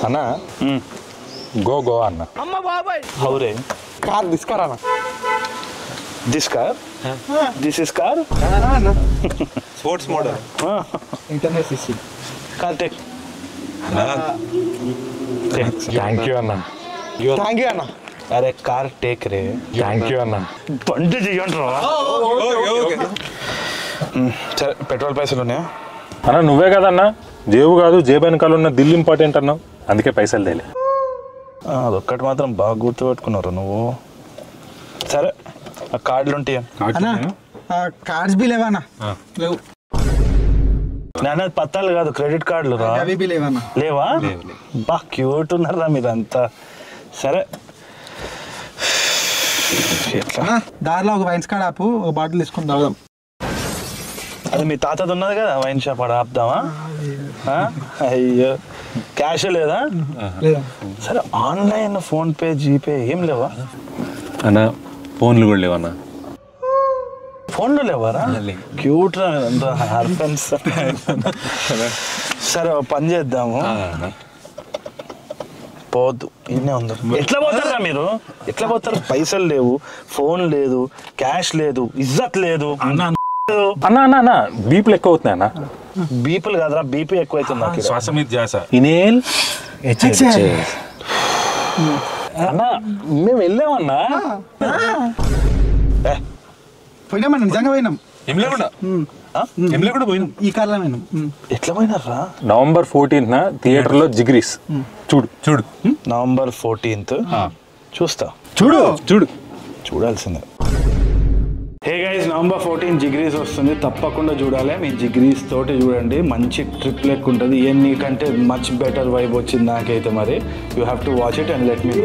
అన్న గో అన్న హౌరే కార్ దిస్కార్ అన్న this car this is car sports model internet system car take thank you అన్న అరే car take ray thank you అన్న బండి చెయ్యండి రా సరే పెట్రోల్ పైసలు ఉన్నాయా అన్న నువ్వే కదన్నా జేబు కాదు జేబు వెనకాల ఉన్న దిల్ ఇంపార్టెంట్ అన్నావు అందుకే పైసలు తేలే అదొక్కటి మాత్రం బాగా గుర్తుపెట్టుకున్నారు నువ్వు సరే ఆ కార్డులు ఉంటాయా కార్డ్స్ బి లేవన్నా లేవు నేను పత్తాలు కాదు క్రెడిట్ కార్డులు రా అవి బి లేవన్నా లేవా బా క్యూట్ ఉన్నారా మీరంతా సరే ఎట్లా దారిలో ఒక వైన్స్ కార్డ్ ఆపు ఒక బాటిల్ తీసుకుని తాగుదాం అది మీ తాతది ఉన్నది కదా వైన్ షాప్ ఆడ ఆపుదామా అయ్యో క్యాష్ లేదా లేదా సరే ఆన్లైన్ ఫోన్ పే జీపే ఏం లేవా అన్న ఫోన్లు కూడా లేవన్నా ఫోన్లో లేవారా క్యూట్ హర్ఫెన్స్ సరే పని చేద్దాము పోద్దు ఇన్నే ఉంది ఎట్లా పోతారా మీరు ఎట్లా పోతారు పైసలు లేవు ఫోన్ లేదు క్యాష్ లేదు ఇజ్జత్ లేదు అన్న అన్న అన్న బీపీలు ఎక్కువ అవుతున్నాయి అన్న బీపీలు కాదురా బీపీ ఎక్కువ అవుతుంది నాకు శ్వాస మీద ధ్యాస ఇనేల్ అన్న మేము వెళ్ళామన్నా పోయినామన్నా నిజంగా పోయినాం ఎంలో కూడా పోయినాం ఈ కార్లో పోయినాం ఎట్లా పోయినారా నవంబర్ 14th థియేటర్ లో జిగ్రీస్ చూడు నవంబర్ 14th చూస్తా చూడు చూడాల్సిందే హే గైస్ నవంబర్ 14 జిగ్రీస్ వస్తుంది తప్పకుండా చూడాలి మీ జిగ్రీస్ తోటి చూడండి మంచి ట్రిప్ లెక్క ఉంటుంది నీకంటే మచ్ బెటర్ వైబ్ వచ్చింది నాకైతే మరి you have to watch it and let me